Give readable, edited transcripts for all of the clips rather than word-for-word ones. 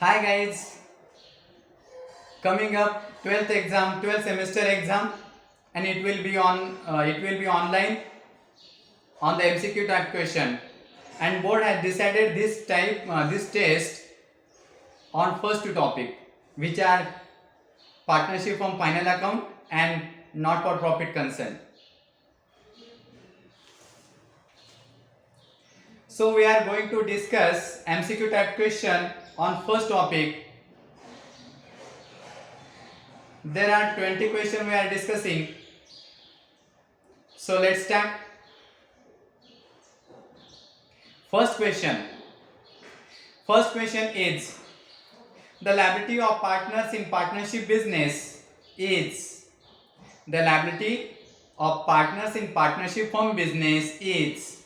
Hi guys, coming up 12th semester exam, and it will be online on the MCQ type question. And board has decided this test on first two topic, which are partnership from final account and not for profit concern. So we are going to discuss MCQ type question on first topic. There are 20 questions we are discussing. So let's start. First question. First question is, the liability of partners in partnership business is, the liability of partners in partnership firm business is,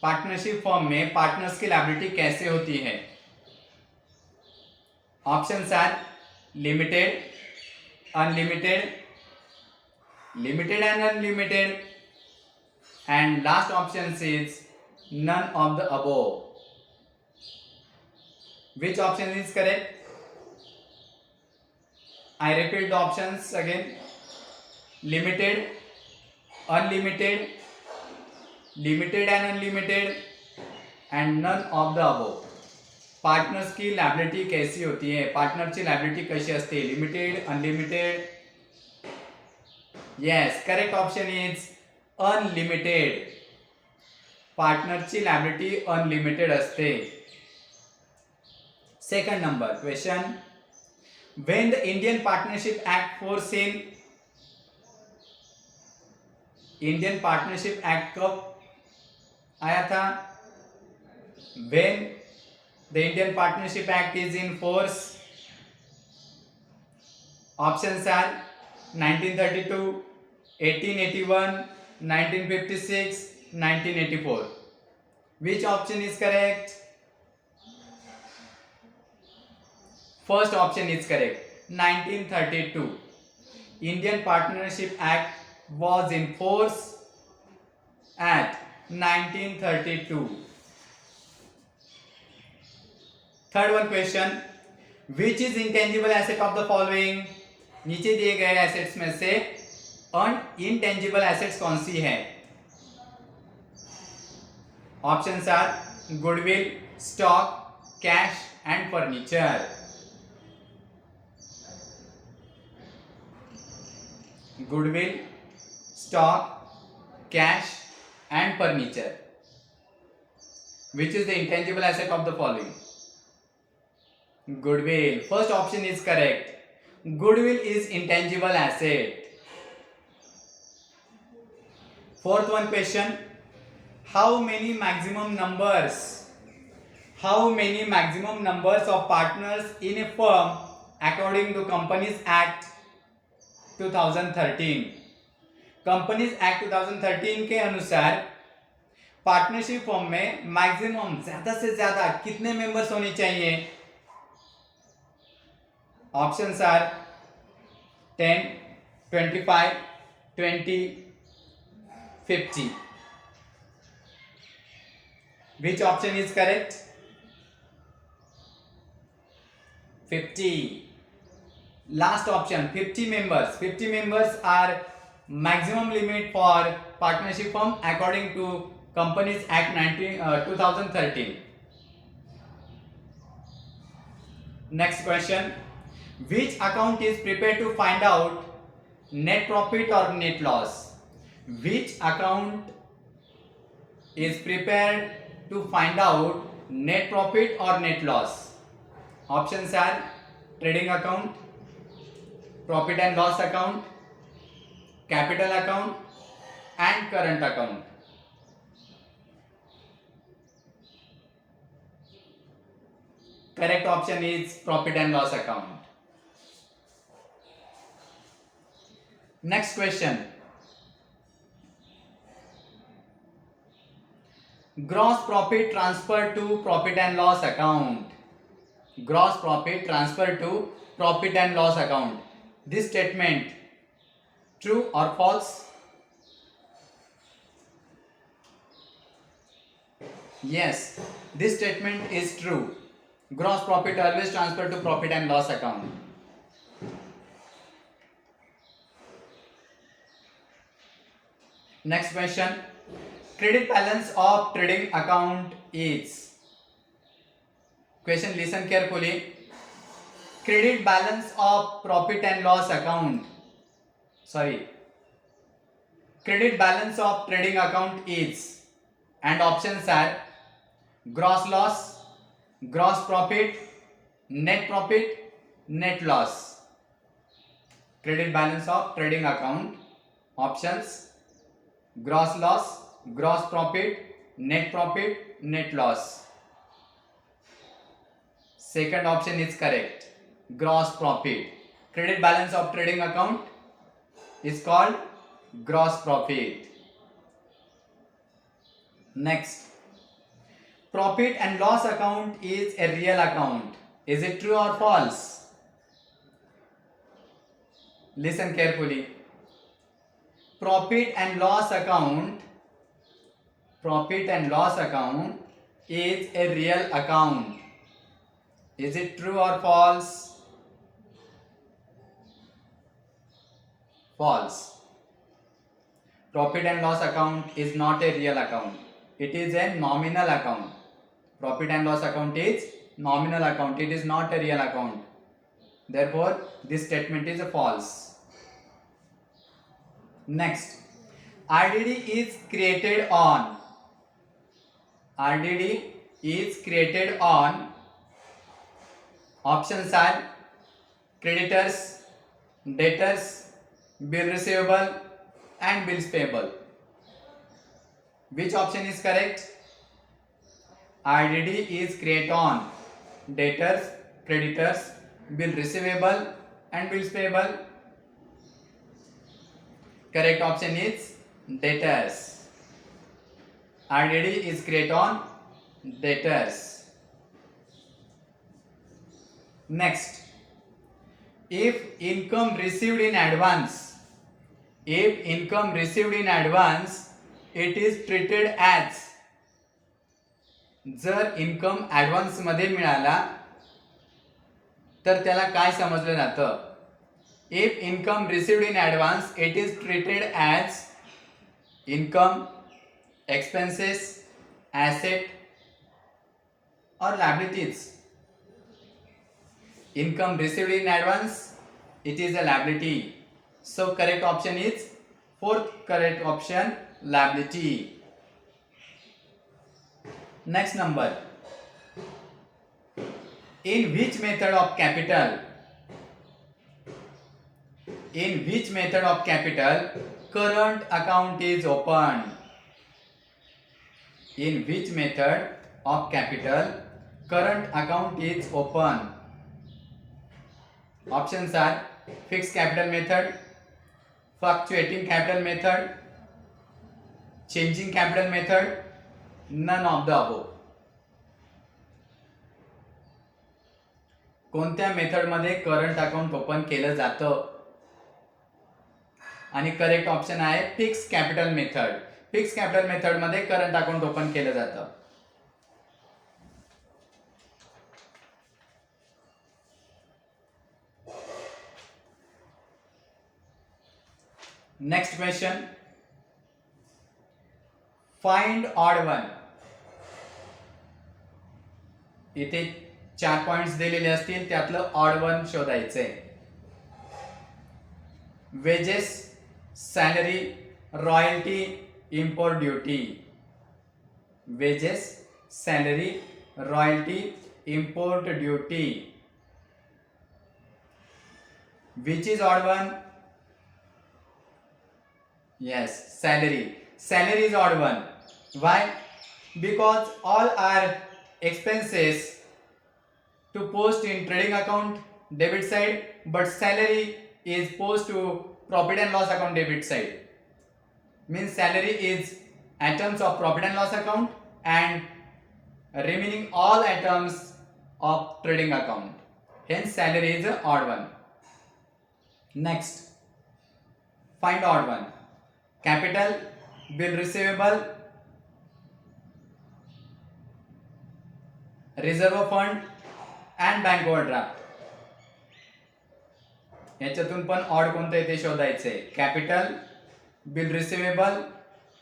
partnership form में partners की liability कैसे होती है? Options are limited, unlimited, limited and unlimited, and last option is none of the above. Which option is correct? I repeat the options again. Limited, unlimited, limited and unlimited and none of the above. Partners की liability कैसी होती है? पार्टनरची liability कशी असते? Limited, unlimited? Yes, correct option is unlimited. पार्टनरची liability unlimited असते. Second number question, when the Indian partnership act foreseen, Indian partnership act कब आया था? When the Indian Partnership Act is in force? Options are 1932, 1881, 1956, 1984. Which option is correct? First option is correct. 1932. Indian Partnership Act was in force at 1932. Third one question, which is intangible asset of the following? नीचे दिए गए assets में से intangible assets कौन सी है? Options are goodwill, stock, cash and furniture. Goodwill, stock, cash and furniture. Which is the intangible asset of the following? Goodwill. First option is correct. Goodwill is intangible asset. Fourth one question, how many maximum numbers of partners in a firm according to Companies Act 2013? Companies act 2013 के अनुसार partnership form में maximum ज्यादा से ज्यादा कितने members होने चाहिए? Options are 10, 25, 20, 50. Which option is correct? 50. Last option, 50 members. 50 members are maximum limit for partnership firm according to Companies Act 2013. Next question, which account is prepared to find out net profit or net loss? Which account is prepared to find out net profit or net loss? Options are trading account, profit and loss account, capital account and current account. Correct option is profit and loss account. Next question, gross profit transferred to profit and loss account. Gross profit transferred to profit and loss account. This statement true or false? Yes, this statement is true. Gross profit always transfer to profit and loss account. Next question. Credit balance of trading account is. Question, listen carefully. Credit balance of profit and loss account. Credit balance of trading account is, and options are gross loss, gross profit, net loss. Credit balance of trading account. Options: gross loss, gross profit, net loss. Second option is correct. Gross profit. Credit balance of trading account is called gross profit. Next. Profit and loss account is a real account. Is it true or false? Listen carefully. Profit and loss account is a real account. Is it true or false? False. Profit and loss account is not a real account. It is a nominal account. Profit and loss account is nominal account. It is not a real account. Therefore, this statement is false. Next, RDD is created on. Options are creditors, debtors, bill receivable and bills payable. Which option is correct? RDD is created on debtors, creditors, bill receivable and bills payable. Correct option is debtors. RDD is created on debtors. Next, if income received in advance, it is treated as. जर income advance मध्ये मिळाला तर त्याला काय समजलं जातं? If income received in advance, it is treated as income, expenses, asset or liabilities. Income received in advance, it is a liability. So correct option is fourth correct option, liability. Next number. In which method of capital current account is opened? In which method of capital current account is opened? Options are fixed capital method, fluctuating capital method, changing capital method, none of the above. कोणत्या method मध्ये current account open केलं जातं? आणि correct option आहे fix capital method. Fix capital method मध्ये current account open केलं जातं. Next question, find odd one. इथे 4 पॉइंट्स दिलेले असतील, त्यातलं ऑड वन शोधायचंय. Wages, salary, royalty, import duty. Wages, salary, royalty, import duty. Which is odd one? Yes, salary. Salary is odd one. Why? Because all are expenses to post in trading account debit side, but salary is post to profit and loss account debit side. Means salary is items of profit and loss account and remaining all items of trading account. Hence salary is an odd one. Next, find odd one. Capital, bill receivable, reserve fund, and bank overdraft. याच्यातून पण odd कोणतं आहे ते शोधायचंय. Capital, bill receivable,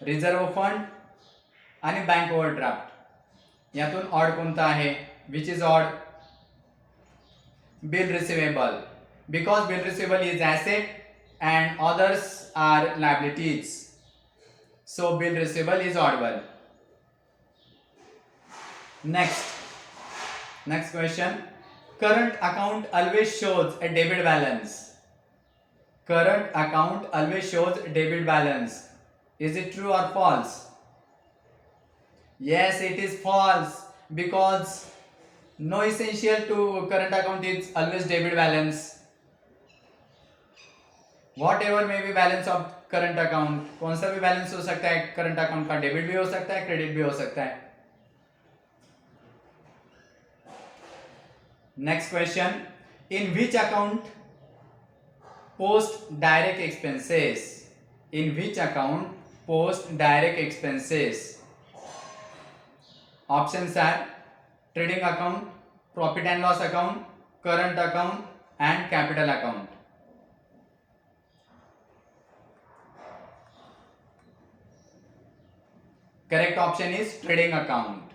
reserve fund आणि bank overdraft. यातून odd कोणतं आहे? Which is odd? Bill receivable, because bill receivable is asset and others are liabilities, so bill receivable is odd one. Next question. Current account always shows a debit balance. Current account always shows debit balance. Is it true or false? Yes, it is false, because no essential to current account is always debit balance. Whatever may be balance of current account, कौन सा भी balance हो सकता है current account का. Debit भी हो सकता है, क्रेडिट भी हो सकता है. Next question. In which account post direct expenses? In which account post direct expenses? Options are trading account, profit and loss account, current account and capital account. Correct option is trading account.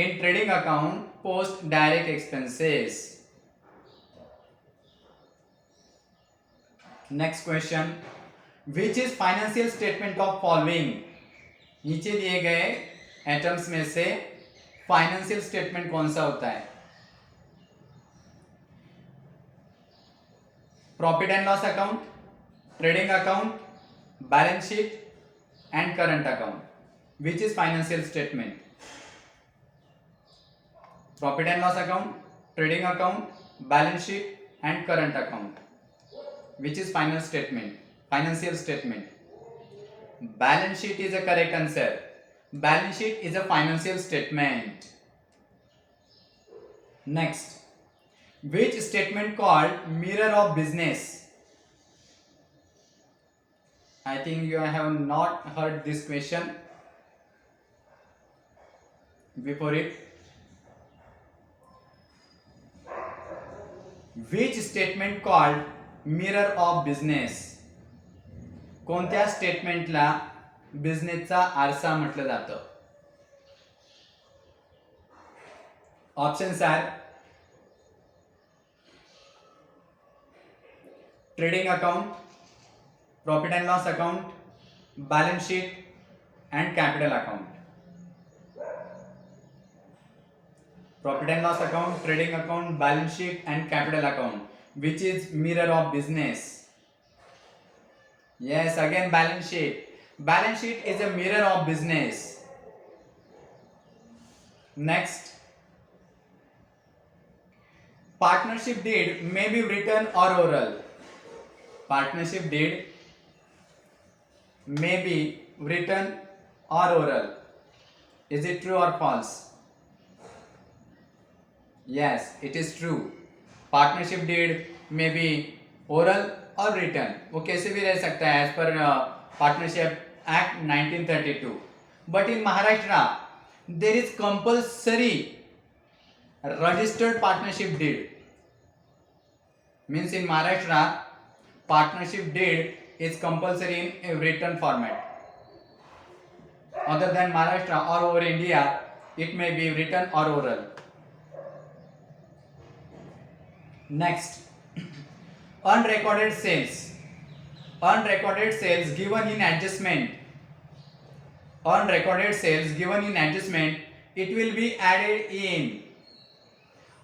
In trading account, post direct expenses. Next question. Which is financial statement of following? नीचे दिए गए atoms में से financial statement कौन सा होता है? Profit and loss account, trading account, balance sheet and current account. Which is financial statement? Profit and loss account, trading account, balance sheet and current account. Which is financial statement? Balance sheet is a correct answer. Balance sheet is a financial statement. Next, which statement called mirror of business? I think you have not heard this question before it. Which statement called mirror of business? कोणत्या स्टेटमेंटला बिझनेसचा आरसा म्हटलं जातं? Options are trading account, profit and loss account, balance sheet and capital account. Profit and loss account, trading account, balance sheet and capital account. Which is mirror of business? Yes, again balance sheet. Balance sheet is a mirror of business. Next, partnership deed may be written or oral. Partnership deed may be written or oral. Is it true or false? Yes, it is true. Partnership deed may be oral or written. वो कैसे भी रह सकता है as per partnership act 1932. But in Maharashtra there is compulsory registered partnership deed. Means in Maharashtra partnership deed is compulsory in written format. Other than Maharashtra all over India it may be written or oral. Next, unrecorded sales. Unrecorded sales given in adjustment. Unrecorded sales given in adjustment, it will be added in.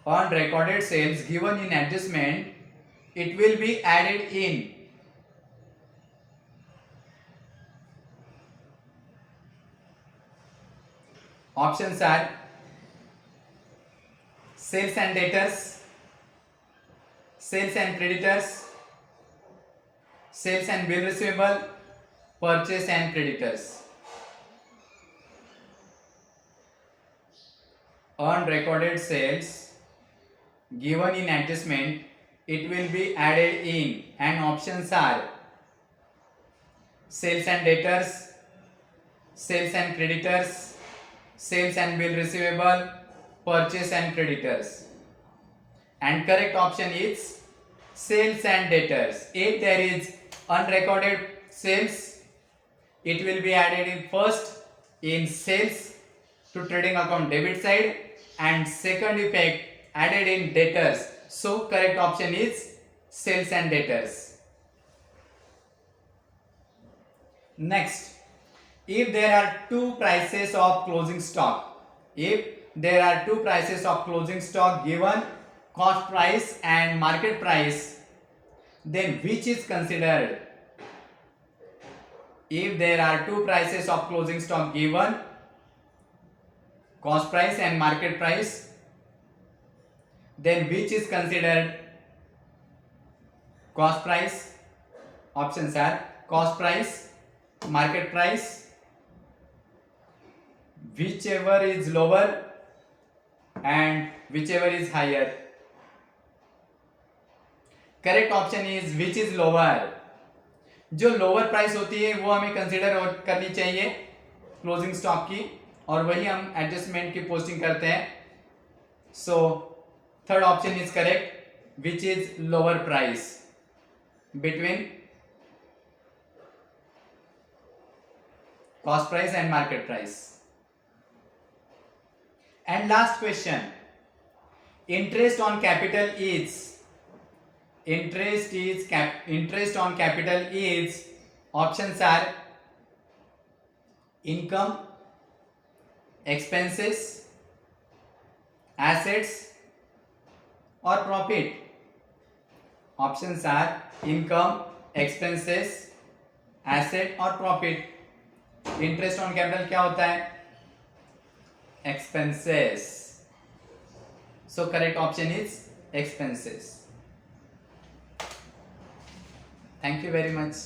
Unrecorded sales given in adjustment, it will be added in. Options are sales and debtors, sales and creditors, sales and bill receivable, purchase and creditors. Unrecorded sales given in adjustment, it will be added in, and options are sales and debtors, sales and creditors, sales and bill receivable, purchase and creditors. And correct option is sales and debtors. If there is unrecorded sales, it will be added in first in sales to trading account debit side, and second effect added in debtors. So correct option is sales and debtors. Next, if there are two prices of closing stock, if there are two prices of closing stock given, cost price and market price, then which is considered? If there are two prices of closing stock given, cost price and market price, then which is considered cost price? Options are cost price, market price, whichever is lower and whichever is higher. Correct option is which is lower. जो lower price होती है वो हमें consider करनी चाहिए closing stock की, और वही हम एडजस्टमेंट की पोस्टिंग करते हैं. So third option is correct, which is lower price between cost price and market price. And last question, interest on capital is, interest on capital is, options are income, expenses, assets or profit. Options are income, expenses, asset or profit. Interest on capital क्या होता है? Expenses. So correct option is expenses. Thank you very much.